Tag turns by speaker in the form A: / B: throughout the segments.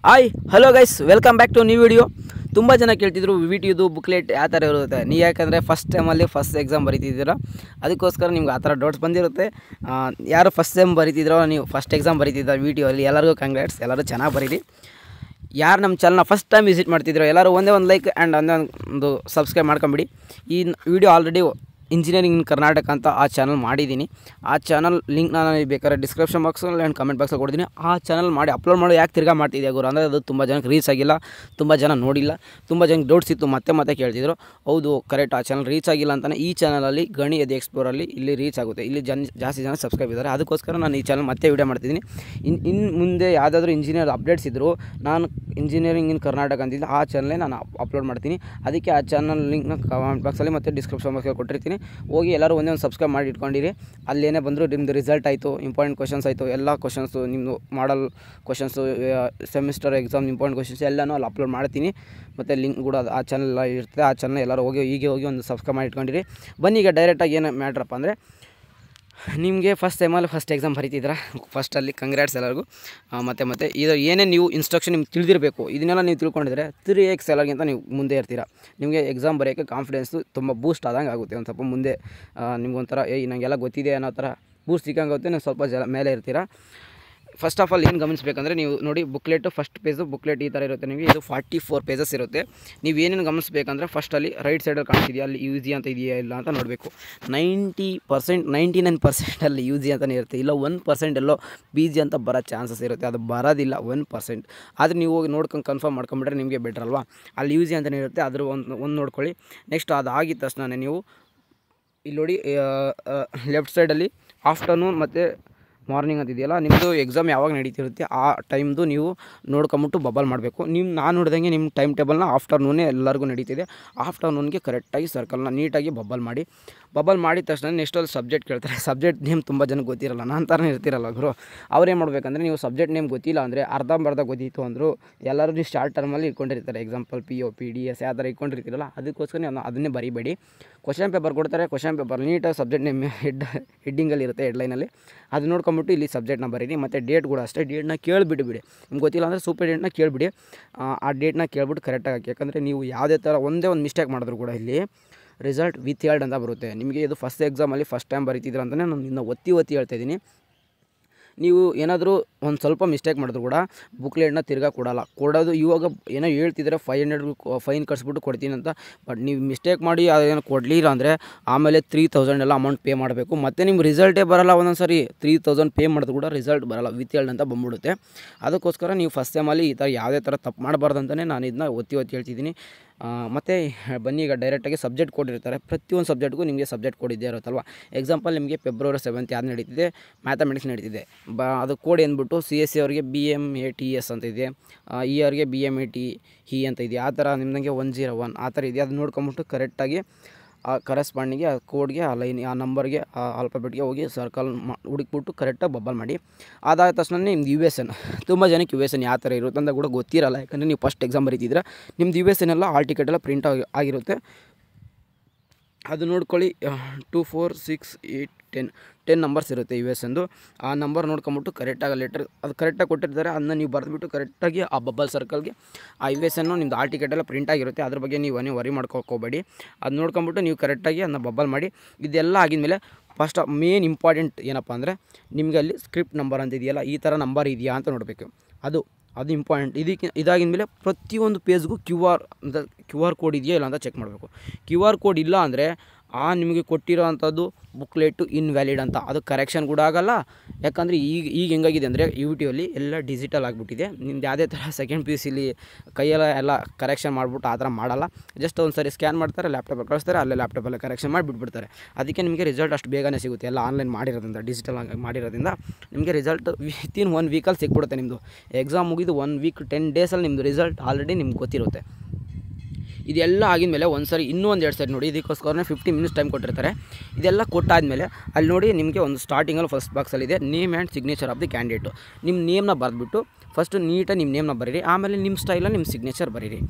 A: Hi hello guys, welcome back to new video. ತುಂಬ ಜನ ಕೇಳ್ತಿದ್ರು ವಿಟಿಯುದು booklet ಯಾವ ಥರ ಇರುತ್ತೆ. ನೀವು ಯಾಕಂದರೆ ಫಸ್ಟ್ ಟೈಮಲ್ಲಿ ಫಸ್ಟ್ ಎಕ್ಸಾಮ್ ಬರೀತಿದ್ದೀರ, ಅದಕ್ಕೋಸ್ಕರ ನಿಮ್ಗೆ ಆ ಥರ ಡೌಟ್ಸ್ ಬಂದಿರುತ್ತೆ. ಯಾರು ಫಸ್ಟ್ ಟೈಮ್ ಬರೀತಿದ್ರೋ, ನೀವು ಫಸ್ಟ್ ಎಕ್ಸಾಮ್ ಬರೀತಿದ್ದ ವಿಟಿಯಲ್ಲಿ ಎಲ್ಲರಿಗೂ ಕಂಗ್ರಾಟ್ಸ್, ಎಲ್ಲರೂ ಚೆನ್ನಾಗಿ ಬರೀರಿ. ಯಾರು ನಮ್ಮ ಚಾನಲ್ನ ಫಸ್ಟ್ ಟೈಮ್ ವಿಸಿಟ್ ಮಾಡ್ತಿದ್ರು ಎಲ್ಲರೂ ಒಂದೇ ಒಂದು ಲೈಕ್ ಆ್ಯಂಡ್ ಒಂದು ಸಬ್ಸ್ಕ್ರೈಬ್ ಮಾಡ್ಕೊಂಬಿಡಿ. ಈ video already engineering in Karnataka ಅಂತ ಆ ಚಾನಲ್ ಮಾಡಿದ್ದೀನಿ. ಆ ಚಾನಲ್ ಲಿಂಕ್ ನಾನು ಬೇಕಾದ್ರೆ ಡಿಸ್ಕ್ರಿಪ್ಷನ್ ಬಾಕ್ಸಲ್ಲಿ ಆ್ಯಂಡ್ ಕಮೆಂಟ್ ಬಾಕ್ಸಲ್ಲಿ ಕೊಡ್ತೀನಿ. ಆ ಚಾನಲ್ ಮಾಡಿ ಅಪ್ಲೋಡ್ ಮಾಡಿ ಯಾಕೆ ತಿರ್ಗಾ ಮಾಡ್ತಿದ್ದೆ ಗುರು ಅಂದರೆ, ಅದು ತುಂಬ ಜನಕ್ಕೆ ರೀಚ್ ಆಗಿಲ್ಲ, ತುಂಬ ಜನ ನೋಡಿಲ್ಲ, ತುಂಬ ಜನಕ್ಕೆ ಡೌಟ್ಸ್ ಇತ್ತು, ಮತ್ತೆ ಕೇಳ್ತಿದ್ರು. ಹೌದು ಕರೆಕ್ಟ್, ಆ ಚಾನಲ್ ರೀಚ್ ಆಗಿಲ್ಲ ಅಂತಲೇ ಈ ಚಾನಲಲ್ಲಿ ಗಣಿ ಎದೆ ಎಕ್ಸ್ಪ್ಲೋರಲ್ಲಿ ಇಲ್ಲಿ ರೀಚ್ ಆಗುತ್ತೆ, ಇಲ್ಲಿ ಜಾಸ್ತಿ ಜನ ಸಬ್ಸ್ಕ್ರೈಬ್ ಇದ್ದಾರೆ. ಅದಕ್ಕೋಸ್ಕರ ನಾನು ಈ ಚಾನಲ್ ಮತ್ತೆ ವೀಡಿಯೋ ಮಾಡ್ತಿದ್ದೀನಿ. ಇನ್ನು ಮುಂದೆ ಯಾವುದಾದ್ರೂ ಇಂಜಿನಿಯರ್ ಅಪ್ಡೇಟ್ಸ್ ಇದ್ದರು, ನಾನು ಇಂಜಿನಿಯರಿಂಗ್ ಇನ್ ಕರ್ನಾಟಕ ಅಂತಿದ್ದೆ ಆ ಚಾನಲೇ ನಾನು ಅಪ್ಲೋಡ್ ಮಾಡ್ತೀನಿ. ಅದಕ್ಕೆ ಆ ಚಾನಲ್ ಲಿಂಕ್ನ ಕಮೆಂಟ್ ಬಾಕ್ಸಲ್ಲಿ ಮತ್ತು ಡಿಸ್ಕ್ರಿಪ್ಷನ್ ಬಾಕ್ಸಲ್ಲಿ ಕೊಟ್ಟಿರ್ತೀನಿ. ಹೋಗಿ ಎಲ್ಲರೂ ಒಂದೇ ಒಂದು ಸಬ್ಸ್ಕ್ರೈಬ್ ಮಾಡಿ ಇಟ್ಕೊಂಡಿರಿ. ಅಲ್ಲೇನೇ ಬಂದರೂ ನಿಮ್ಮದು ರಿಸಲ್ಟ್ ಆಯಿತು, ಇಂಪಾರ್ಟೆಂಟ್ ಕ್ವಶನ್ಸ್ ಆಯಿತು, ಎಲ್ಲ ಕ್ವಶನ್ಸು ನಿಮ್ಮದು model questions, semester exam important questions ಎಲ್ಲನೂ ಅಲ್ಲಿ ಅಪ್ಲೋಡ್ ಮಾಡ್ತೀನಿ. ಮತ್ತು ಲಿಂಕ್ ಕೂಡ ಆ ಚಾನಲ್ ಇರ್ತದೆ. ಆ ಚಾನಲ್ ಎಲ್ಲರೂ ಹೋಗಿ ಒಂದು ಸಬ್ಸ್ಕ್ರೈಬ್ ಮಾಡಿ ಇಟ್ಕೊಂಡಿರಿ. ಬನ್ನಿ ಈಗ ಡೈರೆಕ್ಟಾಗಿ ಏನು ಮ್ಯಾಟ್ರಪ್ಪ ಅಂದರೆ, ನಿಮಗೆ ಫಸ್ಟ್ ಟೈಮಲ್ಲಿ ಫಸ್ಟ್ ಎಕ್ಸಾಮ್ ಬರೀತಿದ್ರೆ ಫಸ್ಟಲ್ಲಿ ಕಂಗ್ರಾಟ್ಸ್ ಎಲ್ಲರಿಗೂ. ಮತ್ತು ಇದು ಏನೇ ನೀವು ಇನ್ಸ್ಟ್ರಕ್ಷನ್ ನಿಮ್ಗೆ ತಿಳಿದಿರಬೇಕು, ಇದನ್ನೆಲ್ಲ ನೀವು ತಿಳ್ಕೊಂಡಿದ್ರೆ 3x ಎಲ್ಲರಿಗಿಂತ ನೀವು ಮುಂದೆ ಇರ್ತೀರ. ನಿಮಗೆ ಎಕ್ಸಾಮ್ ಬರೆಯೋಕ್ಕೆ ಕಾನ್ಫಿಡೆನ್ಸು ತುಂಬ ಬೂಸ್ಟ್ ಆದಂಗೆ ಆಗುತ್ತೆ. ಒಂದು ಸ್ವಲ್ಪ ಮುಂದೆ ನಿಮ್ಗೊಂಥರ ನನಗೆಲ್ಲ ಗೊತ್ತಿದೆ ಅನ್ನೋ ಥರ ಬೂಸ್ಟ್ ಸಿಕ್ಕಂಗೆ ನೀವು ಸ್ವಲ್ಪ ಮೇಲೆ ಇರ್ತೀರ. ಫಸ್ಟ್ ಆಫ್ ಆಲ್ ಏನು ಗಮನಿಸಬೇಕಂದ್ರೆ, ನೀವು ನೋಡಿ ಬುಕ್ಲೆಟು ಫಸ್ಟ್ ಪೇಜು ಬುಕ್ಲೆಟ್ ಈ ಥರ ಇರುತ್ತೆ. ನಿಮಗೆ ಇದು 44 ಪೇಜಸ್ ಇರುತ್ತೆ. ನೀವು ಏನೇನು ಗಮನಿಸಬೇಕಂದ್ರೆ, ಫಸ್ಟಲ್ಲಿ ರೈಟ್ ಸೈಡಲ್ಲಿ ಕಾಣಿಸ್ತಿದೆಯಾ, ಅಲ್ಲಿ ಯೂಸಿ ಅಂತ ಇದೆಯಾ ಇಲ್ಲ ಅಂತ ನೋಡಬೇಕು. 90%, 99% ಅಲ್ಲಿ ಯೂಸಿ ಅಂತಲೇ ಇರುತ್ತೆ. ಇಲ್ಲ 1% ಎಲ್ಲೋ BG ಅಂತ ಬರೋ ಚಾನ್ಸಸ್ ಇರುತ್ತೆ. ಅದು ಬರೋದಿಲ್ಲ 1%. ಆದರೆ ನೀವು ಹೋಗಿ ನೋಡ್ಕೊಂಡು ಕನ್ಫರ್ಮ್ ಮಾಡ್ಕೊಂಬಿಟ್ರೆ ನಿಮಗೆ ಬೆಟ್ರ್ ಅಲ್ವಾ. ಅಲ್ಲಿ ಯೂಸಿ ಅಂತಲೇ ಇರುತ್ತೆ, ಅದ್ರ ಒಂದು ನೋಡ್ಕೊಳ್ಳಿ. ನೆಕ್ಸ್ಟ್ ಅದಾಗಿದ್ದ ತಕ್ಷಣ ನೀವು ಇಲ್ಲಿ ನೋಡಿ ಲೆಫ್ಟ್ ಸೈಡಲ್ಲಿ ಆಫ್ಟರ್ನೂನ್ ಮತ್ತು ಮಾರ್ನಿಂಗ್ ಅಂತಿದೆಯಲ್ಲ, ನಿಮ್ಮದು ಎಕ್ಸಾಮ್ ಯಾವಾಗ ನಡೀತಿರುತ್ತೆ ಆ ಟೈಮ್ದು ನೀವು ನೋಡ್ಕೊಂಬಿಟ್ಟು ಬಬಲ್ ಮಾಡಬೇಕು. ನಾನು ನೋಡಿದಂಗೆ ನಿಮ್ಮ ಟೈಮ್ ಟೇಬಲ್ನ ಆಫ್ಟರ್ನೂನೇ ಎಲ್ಲರಿಗೂ ನಡೀತಿದೆ. ಆಫ್ಟರ್ನೂನ್ಗೆ ಕರೆಕ್ಟಾಗಿ ಸರ್ಕಲ್ನ ನೀಟಾಗಿ ಬಬಲ್ ಮಾಡಿದ ತಕ್ಷಣ ನೆಕ್ಸ್ಟ್ ಅಲ್ಲಿ ಸಬ್ಜೆಕ್ಟ್ ಕೇಳ್ತಾರೆ. ಸಬ್ಜೆಕ್ಟ್ ನೇಮ್ ತುಂಬ ಜನಕ್ಕೆ ಗೊತ್ತಿರಲ್ಲ, ನಾನು ಥರನೇ ಇರ್ತಿರಲ್ಲ ಗುರು. ಅವ್ರೇನು ಮಾಡಬೇಕಂದ್ರೆ, ನೀವು ಸಬ್ಜೆಕ್ಟ್ ನೇಮ್ ಗೊತ್ತಿಲ್ಲ ಅಂದರೆ ಅರ್ಧಂಬರ್ಧ ಗೊತ್ತಿತ್ತು ಅಂದರು ಎಲ್ಲರೂ ನೀವು ಶಾರ್ಟ್ ಟರ್ಮಲ್ಲಿ ಇಟ್ಕೊಂಡಿರ್ತಾರೆ. ಎಕ್ಸಾಂಪಲ್ PO PDS ಯಾವ ಥರ ಇಟ್ಕೊಂಡಿರ್ತೀರಲ್ಲ, ಅದಕ್ಕೋಸ್ಕರ ನೀವು ಅದನ್ನೇ ಬರೀಬೇಡಿ. ಕ್ವಶನ್ ಪೇಪರ್ ಕೊಡ್ತಾರೆ, ಕ್ವಶನ್ ಪೇಪರ್ ನೀಟಾಗಿ ಸಬ್ಜೆಕ್ಟ್ ನೇಮ್ ಹೆಡ್ಡಿಂಗಲ್ಲಿ ಇರುತ್ತೆ, ಹೆಡ್ಲೈನಲ್ಲಿ. ಅದು ನೋಡ್ಕೊಂಬಿಟ್ಟು ಇಲ್ಲಿ ಸಬ್ಜೆಕ್ಟ್ನ ಬರೀರಿ. ಮತ್ತು ಡೇಟ್ ಕೂಡ ಅಷ್ಟೇ, ಡೇಟ್ನ ಕೇಳಿಬಿಡಿ. ನಿಮ್ಗೆ ಗೊತ್ತಿಲ್ಲ ಅಂದರೆ ಸೂಪರ್ ಡೇಟ್ನ ಕೇಳಿಬಿಡಿ. ಆ ಡೇಟ್ನ ಕೇಳ್ಬಿಟ್ಟು ಕರೆಕ್ಟಾಗಿ ಹಾಕಿ. ಯಾಕಂದರೆ ನೀವು ಯಾವುದೇ ಥರ ಒಂದೇ ಒಂದು ಮಿಸ್ಟೇಕ್ ಮಾಡಿದ್ರು ಕೂಡ ಇಲ್ಲಿ ರಿಸಲ್ಟ್ ವಿತ್ ಅಂತ ಬರುತ್ತೆ. ನಿಮಗೆ ಇದು ಫಸ್ಟ್ ಎಕ್ಸಾಮಲ್ಲಿ ಫಸ್ಟ್ ಟೈಮ್ ಬರೀತಿದ್ರು ಅಂತಲೇ ನಾನು ಇನ್ನು ಒತ್ತಿ ಹೇಳ್ತಾಯಿದ್ದೀನಿ. ನೀವು ಏನಾದರೂ ಒಂದು ಸ್ವಲ್ಪ ಮಿಸ್ಟೇಕ್ ಮಾಡಿದ್ರು ಕೂಡ ಬುಕ್ಲೆಟ್ನ ತಿರ್ಗಾ ಕೊಡೋದು ಇವಾಗ ಏನೋ ಹೇಳ್ತಿದ್ರೆ 500 ಫೈನ್ ಕಟ್ಸ್ಬಿಟ್ಟು ಕೊಡ್ತೀನಿ ಅಂತ. ಬಟ್ ನೀವು ಮಿಸ್ಟೇಕ್ ಮಾಡಿ ಅದೇನೋ ಕೊಡಲಿಲ್ಲ ಅಂದರೆ ಆಮೇಲೆ 3000 ಎಲ್ಲ ಅಮೌಂಟ್ ಪೇ ಮಾಡಬೇಕು. ಮತ್ತು ನಿಮ್ಮ ರಿಸಲ್ಟೇ ಬರೋಲ್ಲ. ಒಂದೊಂದು ಸರಿ 3000 ಪೇ ಮಾಡಿದ್ರು ಕೂಡ ರಿಸಲ್ಟ್ ಬರೋಲ್ಲ, ವಿತ್ ಅಂತ ಬಂದ್ಬಿಡುತ್ತೆ. ಅದಕ್ಕೋಸ್ಕರ ನೀವು ಫಸ್ಟ್ ಟೈಮಲ್ಲಿ ಈ ಥರ ಯಾವುದೇ ಥರ ತಪ್ಪು ಮಾಡಬಾರ್ದು ಅಂತಲೇ ನಾನು ಇದನ್ನ ಒತ್ತಿ ಹೇಳ್ತಿದ್ದೀನಿ. ಮತ್ತು ಬನ್ನಿ ಈಗ ಡೈರೆಕ್ಟಾಗಿ ಸಬ್ಜೆಕ್ಟ್ ಕೊಟ್ಟಿರ್ತಾರೆ. ಪ್ರತಿಯೊಂದು ಸಬ್ಜೆಕ್ಟ್ಗೂ ನಿಮಗೆ ಸಬ್ಜೆಕ್ಟ್ ಕೊಡಿದ್ದೇ ಇರುತ್ತಲ್ವ. ಎಕ್ಸಾಂಪಲ್ ನಿಮಗೆ February 7 ಯಾವ್ದು ನಡೀತಿದೆ, ಮ್ಯಾಥಮೆಟಿಕ್ಸ್ ನಡೀತಿದೆ. ಅದು ಕೋಡ್ ಏನ್ಬಿಟ್ಟು CSE ಅವರಿಗೆ BMATS ಅಂತ ಇದೆ, ಈ ಅವ್ರಿಗೆ BMATE ಅಂತ ಇದೆ. ಆ ಥರ ನಿಮ್ಮದಂಗೆ 101 ಆ ಥರ ಇದೆ. ಅದು ನೋಡ್ಕೊಂಬಿಟ್ಟು ಕರೆಕ್ಟಾಗಿ ಆ ಕರೆಸ್ಪಾಂಡಿಗೆ ಆ ಕೋಡ್ಗೆ ಆ ಲೈನ್ ಆ ನಂಬರ್ಗೆ ಆ ಆಲ್ಫಾಬೆಟ್ಗೆ ಹೋಗಿ ಸರ್ಕಲ್ ಹುಡುಕ್ಬಿಟ್ಟು ಕರೆಕ್ಟಾಗಿ ಬಬಲ್ ಮಾಡಿ. ಅದಾದ ತಕ್ಷಣ ನಿಮ್ದು USN, ತುಂಬ ಜನಕ್ಕೆ USN ಯಾವ ಥರ ಇರುತ್ತೆ ಅಂತ ಕೂಡ ಗೊತ್ತಿರಲ್ಲ. ಯಾಕಂದರೆ ನೀವು ಫಸ್ಟ್ ಎಕ್ಸಾಮ್ ಬರೀತಿದ್ರೆ ನಿಮ್ದು USN ಎಲ್ಲ ಹಾಲ್ ಟಿಕೆಟ್ ಎಲ್ಲ ಪ್ರಿಂಟ್ ಆಗಿರುತ್ತೆ. ಅದು ನೋಡ್ಕೊಳ್ಳಿ. 2 4 6 8 10 ನಂಬರ್ಸ್ ಇರುತ್ತೆ USNದು. ಆ ನಂಬರ್ ನೋಡ್ಕೊಂಬಿಟ್ಟು ಕರೆಕ್ಟಾಗಿ ಲೆಟರ್ ಅದು ಕರೆಕ್ಟಾಗಿ ಕೊಟ್ಟಿರ್ತಾರೆ, ಅದನ್ನ ನೀವು ಬರೆದ್ಬಿಟ್ಟು ಕರೆಕ್ಟಾಗಿ ಆ ಬಬಲ್ ಸರ್ಕಲ್ಗೆ ಆ USN ನಿಮ್ಮದು ಹಾಲ್ ಟಿಕೆಟ್ ಎಲ್ಲ ಪ್ರಿಂಟ್ ಆಗಿರುತ್ತೆ. ಅದ್ರ ಬಗ್ಗೆ ನೀವು ವರಿ ಮಾಡ್ಕೋಬೇಡಿ. ಅದು ನೋಡ್ಕೊಂಬಿಟ್ಟು ನೀವು ಕರೆಕ್ಟಾಗಿ ಅದನ್ನ ಬಬಲ್ ಮಾಡಿ. ಇದೆಲ್ಲ ಆಗಿದ್ಮೇಲೆ ಫಸ್ಟ್ ಮೇನ್ ಇಂಪಾರ್ಟೆಂಟ್ ಏನಪ್ಪ ಅಂದರೆ, ನಿಮಗೆ ಅಲ್ಲಿ ಸ್ಕ್ರಿಪ್ಟ್ ನಂಬರ್ ಅಂತ ಇದೆಯಲ್ಲ, ಈ ಥರ ನಂಬರ್ ಇದೆಯಾ ಅಂತ ನೋಡಬೇಕು. ಅದು ಇಂಪಾರ್ಟೆಂಟ್. ಇದಾಗಿದ ಮೇಲೆ ಪ್ರತಿಯೊಂದು ಪೇಜ್ಗೂ QR ಕೋಡ್ ಇದೆಯಾ ಇಲ್ಲ ಅಂತ ಚೆಕ್ ಮಾಡಬೇಕು. QR ಕೋಡ್ ಇಲ್ಲ ಅಂದರೆ ನಿಮಗೆ ಕೊಟ್ಟಿರೋ ಅಂಥದ್ದು ಬುಕ್ಲೆಟು ಇನ್ವ್ಯಾಲಿಡ್ ಅಂತ, ಅದು ಕರೆಕ್ಷನ್ ಕೂಡ ಆಗೋಲ್ಲ. ಯಾಕಂದರೆ ಈಗ ಹೆಂಗಾಗಿದೆ ಅಂದರೆ UTಯಲ್ಲಿ ಎಲ್ಲ ಡಿಜಿಟಲ್ ಆಗಿಬಿಟ್ಟಿದೆ. ನಿಮ್ದು ಯಾವುದೇ ಥರ ಸೆಕೆಂಡ್ PUCಲಿ ಕೈಯೆಲ್ಲ ಎಲ್ಲ ಕರೆಕ್ಷನ್ ಮಾಡಿಬಿಟ್ಟು ಆ ಥರ ಮಾಡಲ್ಲ. ಜಸ್ಟ್ ಒಂದು ಸರಿ ಸ್ಕ್ಯಾನ್ ಮಾಡ್ತಾರೆ, ಲ್ಯಾಪ್ಟಾಪಲ್ಲಿ ಕಳಿಸ್ತಾರೆ, ಅಲ್ಲೇ ಲ್ಯಾಪ್ಟಾಪಲ್ಲೇ ಕರೆಕ್ಷನ್ ಮಾಡಿಬಿಟ್ಬಿಡ್ತಾರೆ. ಅದಕ್ಕೆ ನಿಮಗೆ ರಿಸಲ್ಟ್ ಅಷ್ಟು ಬೇಗನೆ ಸಿಗುತ್ತೆ. ಎಲ್ಲ ಆನ್ಲೈನ್ ಮಾಡಿರೋದ್ರಿಂದ, ಡಿಜಿಟಲ್ ಮಾಡಿರೋದ್ರಿಂದ ನಿಮಗೆ ರಿಸಲ್ಟ್ ವಿತಿನ್ 1 ವೀಕಲ್ಲಿ ಸಿಕ್ಬಿಡುತ್ತೆ. ನಿಮ್ಮದು ಎಕ್ಸಾಮ್ ಮುಗಿದು 1 ವೀಕ್ 10 ಡೇಸಲ್ಲಿ ನಿಮ್ಮದು ರಿಸಲ್ಟ್ ಆಲ್ರೆಡಿ ನಿಮ್ಗೆ ಗೊತ್ತಿರುತ್ತೆ. ಇದೆಲ್ಲ ಆಗಿದ್ಮೇಲೆ ಒಂದು ಸರಿ ಇನ್ನೂ ಒಂದು 2 ಸರಿ ನೋಡಿ, ಇದಕ್ಕೋಸ್ಕರನೇ 15 ಮಿನಿಟ್ಸ್ ಟೈಮ್ ಕೊಟ್ಟಿರ್ತಾರೆ. ಇದೆಲ್ಲ ಕೊಟ್ಟಾದಮೇಲೆ ಅಲ್ಲಿ ನೋಡಿ ನಿಮಗೆ ಒಂದು ಸ್ಟಾರ್ಟಿಂಗಲ್ಲಿ ಫಸ್ಟ್ ಬಾಕ್ಸಲ್ಲಿದೆ name and signature of the candidate. ನಿಮ್ಮ ನೇಮ್ನ ಬರೆದ್ಬಿಟ್ಟು ಫಸ್ಟು ನೀಟಾಗಿ ನಿಮ್ಮ ನೇಮ್ನ ಬರೀರಿ. ಆಮೇಲೆ ನಿಮ್ಮ ಸ್ಟೈಲಲ್ಲಿ ನಿಮ್ಮ ಸಿಗ್ನೇಚರ್ ಬರೀರಿ.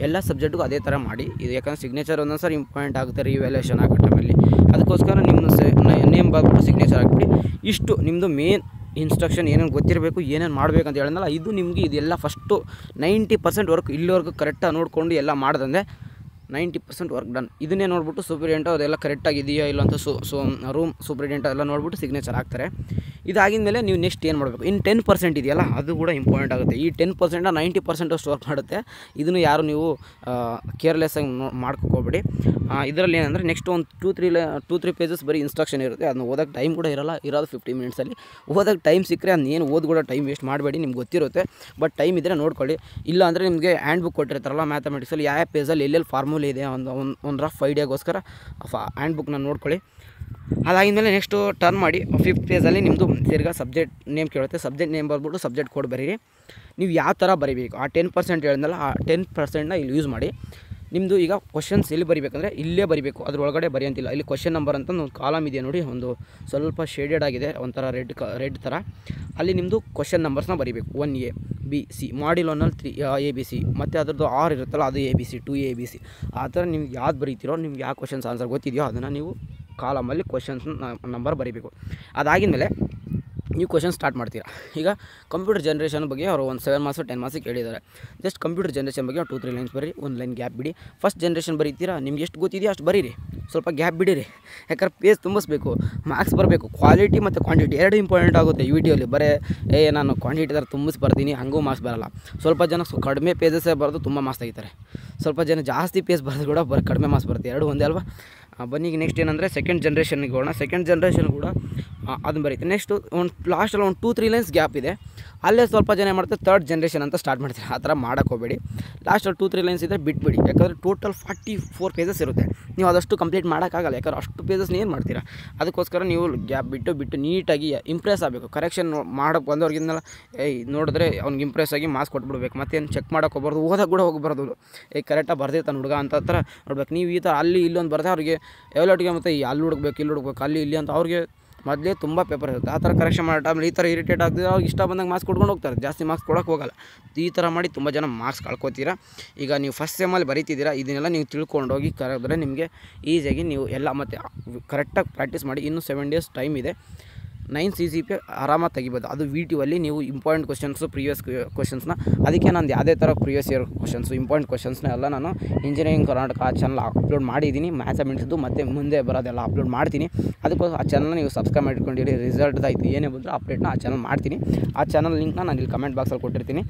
A: ಎಲ್ಲ ಸಬ್ಜೆಕ್ಟ್ಗೂ ಅದೇ ಥರ ಮಾಡಿ. ಇದು ಯಾಕಂದರೆ ಸಿಗ್ನೇಚರ್ ಒಂದೊಂದು ಸರಿ ಇಂಪಾರ್ಟೆಂಟ್ ಆಗುತ್ತೆ ರಿವ್ಯಾಲ್ಯೂಷನ್ ಆಗೋ ಟೈಮಲ್ಲಿ. ಅದಕ್ಕೋಸ್ಕರ ನಿಮ್ಮ ನೇಮ್ ಬರೆದ್ಬಿಟ್ಟು ಸಿಗ್ನೇಚರ್ ಹಾಕ್ಬಿಡಿ. ಇಷ್ಟು ನಿಮ್ಮದು ಮೇನ್ ಇನ್ಸ್ಟ್ರಕ್ಷನ್ ಏನೇನು ಗೊತ್ತಿರಬೇಕು, ಏನೇನು ಮಾಡಬೇಕು ಅಂತ ಹೇಳಿದ್ನಲ್ಲ, ಇದು ನಿಮಗೆ ಇದೆಲ್ಲ ಫಸ್ಟು 90% ವರ್ಕ್ ಇಲ್ಲಿವರೆಗೂ ಕರೆಕ್ಟಾಗಿ ನೋಡಿಕೊಂಡು ಎಲ್ಲ ಮಾಡ್ದಂದೆ 90% ವರ್ಕ್ ಡನ್. ಇದನ್ನೇ ನೋಡ್ಬಿಟ್ಟು ಸೂಪರಿಂಟೆಂಟ್ ಅದೆಲ್ಲ ಕರೆಕ್ಟಾಗಿದೆಯಾ ಇಲ್ಲ ಅಂತ ರೂಮ್ ಸೂಪರಿಂಟೆಂಟ್ ಎಲ್ಲ ನೋಡ್ಬಿಟ್ಟು ಸಿಗ್ನೇಚರ್ ಹಾಕ್ತಾರೆ. ಇದಾಗಿದ ಮೇಲೆ ನೀವು ನೆಕ್ಸ್ಟ್ ಏನು ಮಾಡಬೇಕು, ಇನ್ನು 10% ಇದೆಯಲ್ಲ ಅದು ಕೂಡ ಇಂಪಾರ್ಟೆಂಟ್ ಆಗುತ್ತೆ. ಈ 10% 90% ಅಷ್ಟು ವರ್ಕ್ ಮಾಡುತ್ತೆ. ಇದನ್ನು ಯಾರು ನೀವು ಕೇರ್ಲೆಸ್ಸಾಗಿ ಮಾಡ್ಕೋಬೇಡಿ. ಇದರಲ್ಲಿ ಏನಂದರೆ ನೆಕ್ಸ್ಟ್ ಒಂದು 2-3 ಪೇಜಸ್ ಬರೀ ಇನ್ಸ್ಟ್ರಕ್ಷನ್ ಇರುತ್ತೆ. ಅದನ್ನ ಓದೋಕ್ಕೆ ಟೈಮ್ ಕೂಡ ಇರೋಲ್ಲ, ಇರೋದು 15 ಮಿನಿಟ್ಸಲ್ಲಿ. ಓದೋಕ್ಕೆ ಟೈಮ್ ಸಿಕ್ಕರೆ ಅದನ್ನೇನು ಓದ್ಕೊಳ್ಳೋ ಟೈಮ್ ವೇಸ್ಟ್ ಮಾಡಬೇಡಿ, ನಿಮ್ಗೆ ಗೊತ್ತಿರುತ್ತೆ. ಬಟ್ ಟೈಮ್ ಇದ್ದರೆ ನೋಡ್ಕೊಳ್ಳಿ. ಇಲ್ಲ ಅಂದರೆ ನಿಮಗೆ ಹ್ಯಾಂಡ್ ಬುಕ್ ಕೊಟ್ಟಿರ್ತಾರಲ್ಲ ಮ್ಯಾಥಮೆಟಿಕ್ಸಲ್ಲಿ, ಯಾವ ಪೇಜಲ್ಲಿ ಎಲ್ಲೆಲ್ಲಿ ಫಾರ್ಮುಲೆ ಇದೆ ಒಂದು ರಫ್ ಐಡಿಯಾಗೋಸ್ಕರ ಹ್ಯಾಂಡ್ ಬುಕ್ನ ನೋಡ್ಕೊಳ್ಳಿ. ಅದಾಗಿದ್ಮೇಲೆ ನೆಕ್ಸ್ಟು ಟರ್ನ್ ಮಾಡಿ 5th ಪೇಜಲ್ಲಿ ನಿಮ್ಮದು ತಿರ್ಗಾ ಸಬ್ಜೆಕ್ಟ್ ನೇಮ್ ಕೇಳುತ್ತೆ. ಸಬ್ಜೆಕ್ಟ್ ನೇಮ್ ಬರ್ಬಿಟ್ಟು ಸಬ್ಜೆಕ್ಟ್ ಕೋಡ್ ಬರೀರಿ. ನೀವು ಯಾವ ಥರ ಬರೀಬೇಕು, ಆ 10% ಹೇಳಿದ್ನಲ್ಲ ಆ 10%ನ ಇಲ್ಲಿ ಯೂಸ್ ಮಾಡಿ. ನಿಮ್ಮದು ಈಗ ಕ್ವಶನ್ಸ್ ಎಲ್ಲಿ ಬರೀಬೇಕಂದ್ರೆ ಇಲ್ಲೇ ಬರೀಬೇಕು, ಅದ್ರೊಳಗಡೆ ಬರೆಯಂತಿಲ್ಲ. ಇಲ್ಲಿ ಕ್ವಶನ್ ನಂಬರ್ ಅಂತ ಒಂದು ಕಾಲಮ್ ಇದೆ ನೋಡಿ, ಒಂದು ಸ್ವಲ್ಪ ಶೇಡೆಡ್ ಆಗಿದೆ, ಒಂಥರ ರೆಡ್ ಥರ. ಅಲ್ಲಿ ನಿಮ್ಮದು ಕ್ವಶನ್ ನಂಬರ್ಸ್ನ ಬರೀಬೇಕು. 1A B C ಮಾಡಿಲ್ 1ಅಲ್ಲಿ 3 ABC, ಮತ್ತು ಅದ್ರದ್ದು 6 ಇರುತ್ತಲ್ಲ ಅದು ABC 2ABC. ಆ ಥರ ನಿಮ್ಗೆ ಯಾವ್ದು ಬರೀತಿರೋ, ನಿಮ್ಗೆ ಯಾವ ಕ್ವಶನ್ಸ್ ಆನ್ಸರ್ ಗೊತ್ತಿದೆಯೋ ಅದನ್ನು ನೀವು ಕಾಲಮಲ್ಲಿ ಕ್ವಶನ್ಸ್ ನಂಬರ್ ಬರೀಬೇಕು. ಅದಾಗಿದ್ಮೇಲೆ ನೀವು ಕ್ವಶನ್ ಸ್ಟಾರ್ಟ್ ಮಾಡ್ತೀರಾ. ಈಗ ಕಂಪ್ಯೂಟರ್ ಜನ್ರೇಷನ್ ಬಗ್ಗೆ ಅವರು ಒಂದು 7 ಮಾರ್ಕ್ಸ್ 10 ಮಾರ್ಕ್ಸಿಗೆ ಹೇಳಿದ್ದಾರೆ. ಜಸ್ಟ್ ಕಂಪ್ಯೂಟರ್ ಜನ್ರೇಷನ್ ಬಗ್ಗೆ 2-3 ಲೈನ್ಸ್ ಬರೀ, ಒಂದು ಲೈನ್ ಗ್ಯಾಪ್ ಬಿಡಿ. ಫಸ್ಟ್ ಜನ್ರೇಷನ್ ಬರೀತೀರಾ, ನಿಮ್ಗೆ ಎಷ್ಟು ಗೊತ್ತಿದೆಯೋ ಅಷ್ಟು ಬರೀರಿ, ಸ್ವಲ್ಪ ಗ್ಯಾಪ್ ಬಿಡಿರಿ. ಯಾಕಂದ್ರೆ ಪೇಜ್ ತುಂಬಿಸ್ಬೇಕು, ಮಾರ್ಕ್ಸ್ ಬರಬೇಕು. ಕ್ವಾಲಿಟಿ ಮತ್ತು ಕ್ವಾಂಟಿಟಿ ಎರಡು ಇಂಪಾರ್ಟೆಂಟ್ ಆಗುತ್ತೆ ಈ ವಿಡಿಯೋಲಿ. ಬರೀ ನಾನು ಕ್ವಾಂಟಿಟಿ ಥರ ತುಂಬಿಸಿ ಬರ್ತೀನಿ ಹಂಗೂ ಮಾರ್ಕ್ಸ್ ಬರೋಲ್ಲ. ಸ್ವಲ್ಪ ಜನ ಕಡಿಮೆ ಪೇಜಸ್ಸೇ ಬರೋದು ತುಂಬ ಮಾರ್ಕ್ಸ್ ತೆಗಿತಾರೆ. ಸ್ವಲ್ಪ ಜನ ಜಾಸ್ತಿ ಪೇಜ್ ಬರೋದು ಕೂಡ ಕಡಿಮೆ ಮಾರ್ಕ್ಸ್ ಬರುತ್ತೆ. ಎರಡು ಒಂದೇ ಅಲ್ವಾ. ಬನ್ನಿ ಈಗ ನೆಕ್ಸ್ಟ್ ಏನಂದರೆ ಸೆಕೆಂಡ್ ಜನ್ರೇಷನ್ಗೆ ಹೋಗೋಣ. ಸೆಕೆಂಡ್ ಜನ್ರೇಷನ್ ಕೂಡ ಅದನ್ನು ಬರೀತೀನಿ. ನೆಕ್ಸ್ಟು ಒಂದು ಲಾಸ್ಟಲ್ಲಿ ಒಂದು 2-3 ಲೈನ್ಸ್ ಗ್ಯಾಪ್ ಇದೆ, ಅಲ್ಲೇ ಸ್ವಲ್ಪ ಜನ ಏನು ಮಾಡ್ತಾರೆ ಥರ್ಡ್ ಜನ್ರೇಷನ್ ಅಂತ ಸ್ಟಾರ್ಟ್ ಮಾಡ್ತಾರೆ. ಆ ಥರ ಮಾಡೋಕ್ಕೆ ಹೋಗಬೇಡಿ. ಲಾಸ್ಟಲ್ಲಿ 2-3 ಲೈನ್ಸ್ ಇದ್ದರೆ ಬಿಟ್ಬಿಡಿ. ಯಾಕಂದರೆ ಟೋಟಲ್ 44 ಪೇಜಸ್ ಇರುತ್ತೆ. ನೀವು ಅದಷ್ಟು ಕಂಪ್ಲೀಟ್ ಮಾಡೋಕ್ಕಾಗಲ್ಲ, ಯಾಕಂದ್ರೆ ಅಷ್ಟು ಪೇಜಸ್ನ ಏನು ಮಾಡ್ತೀರಾ. ಅದಕ್ಕೋಸ್ಕರ ನೀವು ಗ್ಯಾಪ್ ಬಿಟ್ಟು ನೀಟಾಗಿ ಇಂಪ್ರೆಸ್ ಆಗಬೇಕು. ಕರೆಕ್ಷನ್ ಮಾಡೋಕ್ಕೆ ಬಂದವ್ರಿಗಿಂದಲ್ಲ ನೋಡಿದ್ರೆ ಅವ್ನಿಗೆ ಇಂಪ್ರೆಸ್ ಆಗಿ ಮಾರ್ಕ್ಸ್ ಕೊಟ್ಬಿಡ್ಬೇಕು. ಮತ್ತೇನು ಚೆಕ್ ಮಾಡೋಕ್ಕೆ ಹೋಗ್ಬಾರ್ದು, ಓದೋಕ್ಕೆ ಕೂಡ ಹೋಗ್ಬಾರ್ದು. ಕರೆಕ್ಟಾಗಿ ಬರ್ದಿರ್ತಾನೆ ಹುಡುಗ ಅಂತ ಥರ ನೋಡ್ಬೇಕು. ನೀವು ಈ ಥರ ಅಲ್ಲಿ ಇಲ್ಲೊಂದು ಬರ್ದೆ ಅವ್ರಿಗೆ ಎವಲೋಟಿಗೆ ಮತ್ತು ಅಲ್ಲಿ ಹುಡುಕ್ಬೇಕು ಇಲ್ಲಿ ಹುಡುಕ್ಬೇಕು ಅಲ್ಲಿ ಇಲ್ಲಿ ಅಂತ ಅವ್ರಿಗೆ ಮೊದಲೇ ತುಂಬ ಪೇಪರ್ ಇರುತ್ತೆ. ಆ ಥರ ಕರೆಕ್ಷನ್ ಮಾಡೋ ಟೈಮಲ್ಲಿ ಈ ಥರ ಇರಿಟೇಟ್ ಆಗ್ತಿದ್ರೆ ಅವ್ರಿಗೆ ಇಷ್ಟ ಬಂದಂಗೆ ಮಾರ್ಕ್ಸ್ ಕೊಡ್ಕೊಂಡು ಹೋಗ್ತಾರೆ, ಜಾಸ್ತಿ ಮಾರ್ಕ್ಸ್ ಕೊಡೋಕ್ಕೆ ಹೋಗಲ್ಲ. ಈ ಥರ ಮಾಡಿ ತುಂಬ ಜನ ಮಾರ್ಕ್ಸ್ ಕಳ್ಕೊತೀರಾ. ಈಗ ನೀವು ಫಸ್ಟ್ ಸೆಮ್ಮಲ್ಲಿ ಬರೀತಿದ್ದೀರಾ, ಇದನ್ನೆಲ್ಲ ನೀವು ತಿಳ್ಕೊಂಡೋಗಿ ಕರೆದ್ರೆ ನಿಮಗೆ ಈಸಿಯಾಗಿ ನೀವು ಎಲ್ಲ ಮತ್ತು ಕರೆಕ್ಟಾಗಿ ಪ್ರಾಕ್ಟೀಸ್ ಮಾಡಿ. ಇನ್ನೂ 7 ಡೇಸ್ ಟೈಮ್ ಇದೆ. 9 CGP ಆರಾಮಾಗಿ ತೆಗಿಬೋದು. ಅದು VTU-ಅಲ್ಲಿ ನೀವು ಇಂಪಾರ್ಟೆಂಟ್ ಕ್ವಶನ್ಸು ಪ್ರೀವಿಯಸ್ ಕ್ವಶನ್ಸ್ನ, ಅದಕ್ಕೆ ನಾನು ಯಾವುದೇ ಥರ ಪ್ರೀವಿಯಸ್ ಇಯರ್ ಕ್ವಶನ್ಸು ಇಂಪಾರ್ಟೆಂಟ್ ಕ್ವಶನ್ಸ್ನ ಎಲ್ಲ ನಾನು ಇಂಜಿನಿಯರಿಂಗ್ ಕರ್ನಾಟಕ ಆ ಚಾನಲ್ ಅಪ್ಲೋಡ್ ಮಾಡಿದ್ದೀನಿ. ಮ್ಯಾಥಮೆಟಿಕ್ಸ್ದು ಮತ್ತು ಮುಂದೆ ಬರೋದೆಲ್ಲ ಅಪ್ಲೋಡ್ ಮಾಡ್ತೀನಿ. ಅದಕ್ಕೋಸ್ಕರ ಆ ಚಾನಲ್ನ ನೀವು ಸಬ್ಸ್ಕ್ರೈಬ್ ಮಾಡಿಕೊಂಡಿರಿ. ರಿಸಲ್ಟ್ದಾಯಿತು ಏನೇ ಬಂದರೂ ಅಪ್ಡೇಟ್ನ ಆ ಚಾನಲ್ ಮಾಡ್ತೀನಿ. ಆ ಚಾನಲ್ ಲಿಂಕ್ನ ನಾನು ಇಲ್ಲಿ ಕಮೆಂಟ್ ಬಾಕ್ಸಲ್ಲಿ ಕೊಟ್ಟಿರ್ತೀನಿ.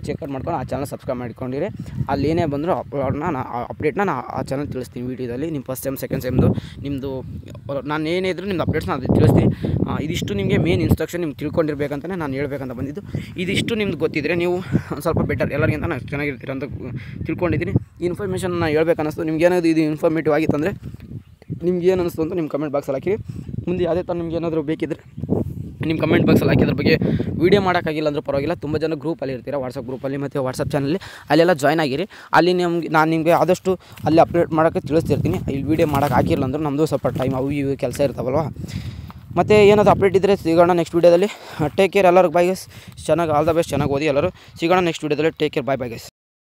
A: ಚೆಕ್ಔಟ್ ಮಾಡ್ಕೊಂಡು ಆ ಚಾನಲ್ ಸಬ್ಸ್ಕ್ರೈಬ್ ಮಾಡ್ಕೊಂಡಿರಿ. ಅಲ್ಲಿ ಏನೇ ಬಂದರೂ ಅಪ್ಡೇಟ್ನ ಆ ಚಾನಲ್ ತಿಳಿಸ್ತೀನಿ ವೀಡಿಯೋದಲ್ಲಿ. ನಿಮ್ಮ ಫಸ್ಟ್ ಸೆಮ್ ಸೆಕೆಂಡ್ ಸೆಮ್ದು ನಿಮ್ಮದು ನಾನು ಏನೇ ಇದ್ದರೂ ನಿಮ್ಮದು ಅಪ್ಡೇಟ್ಸ್ನ ಅದು ತಿಳಿಸ್ತೀನಿ. ಇದಿಷ್ಟು ನಿಮಗೆ ಮೇನ್ ಇನ್ಸ್ಟ್ರಕ್ಷನ್ ನಿಮ್ಗೆ ತಿಳ್ಕೊಂಡಿರ್ಬೇಕಂತಲೇ ನಾನು ಹೇಳ್ಬೇಕಂತ ಬಂದಿದ್ದು. ಇದಿಷ್ಟು ನಿಮ್ಗೆ ಗೊತ್ತಿದ್ದರೆ ನೀವು ಒಂದು ಸ್ವಲ್ಪ ಬೆಟರ್ ಎಲ್ಲರಿಗಿಂತ ನಾನು ಚೆನ್ನಾಗಿರ್ತೀರ ಅಂತ ತಿಳ್ಕೊಂಡಿದ್ದೀನಿ. ಈ ಇನ್ಫಾರ್ಮೇಷನ್ ನಾನು ಹೇಳ್ಬೇಕನ್ನಿಸ್ತು. ನಿಮ್ಗೆ ಏನಾದರೂ ಇದು ಇನ್ಫಾರ್ಮೇಟಿವ್ ಆಗಿತ್ತಂದರೆ ನಿಮ್ಗೆ ಏನು ಅನ್ನಿಸ್ತು ಅಂತ ನಿಮ್ಮ ಕಮೆಂಟ್ ಬಾಕ್ಸಲ್ಲಿ ಹಾಕಿರಿ. ಮುಂದೆ ಯಾವುದೇ ಥರ ನಿಮ್ಗೆ ಏನಾದರೂ ಬೇಕಿದ್ದರೆ ನಿಮ್ಮ ಕಮೆಂಟ್ ಬಾಕ್ಸಲ್ಲಿ ಹಾಕಿ ಅದ್ರ ಬಗ್ಗೆ ವೀಡಿಯೋ ಮಾಡೋಕ್ಕಾಗಿಲ್ಲ ಅಂದರೂ ಪರವಾಗಿಲ್ಲ. ತುಂಬ ಜನ ಗ್ರೂಪಲ್ಲಿ ಇರ್ತೀರ, ವಾಟ್ಸಪ್ ಗ್ರೂಪಲ್ಲಿ ಮತ್ತು ವಾಟ್ಸಪ್ ಚಾನಲ್ಲಿ, ಅಲ್ಲೆಲ್ಲ ಜಾಯ್ನ್ ಆಗಿರಿ. ಅಲ್ಲಿ ನಾನು ನಿಮಗೆ ಆದಷ್ಟು ಅಲ್ಲಿ ಅಪ್ಡೇಟ್ ಮಾಡೋಕ್ಕೆ ತಿಳಿಸ್ತಿರ್ತೀನಿ. ಇಲ್ಲಿ ವೀಡಿಯೋ ಮಾಡೋಕ್ಕೆ ಹಾಕಿರಲ್ಲ ಅಂದರೂ ನಮ್ಮದು ಸ್ವಲ್ಪ ಟೈಮ್ ಅವು ಇವು ಕೆಲಸ ಇರ್ತಾವಲ್ವ. ಮತ್ತು ಏನಾದರೂ ಅಪ್ಡೇಟ್ ಇದ್ದರೆ ಸಿಗೋಣ ನೆಕ್ಸ್ಟ್ ವೀಡಿಯೋದಲ್ಲಿ. ಟೇಕ್ ಕೇರ್ ಎಲ್ಲರಿಗೂ. Bye guys. ಚೆನ್ನಾಗಿ ಆಲ್ ದ ಬೆಸ್ಟ್, ಚೆನ್ನಾಗಿ ಓದಿ ಎಲ್ಲರೂ. ಸಿಗೋಣ ನೆಕ್ಸ್ಟ್ ವೀಡಿಯೋದಲ್ಲಿ. Take care. Bye guys.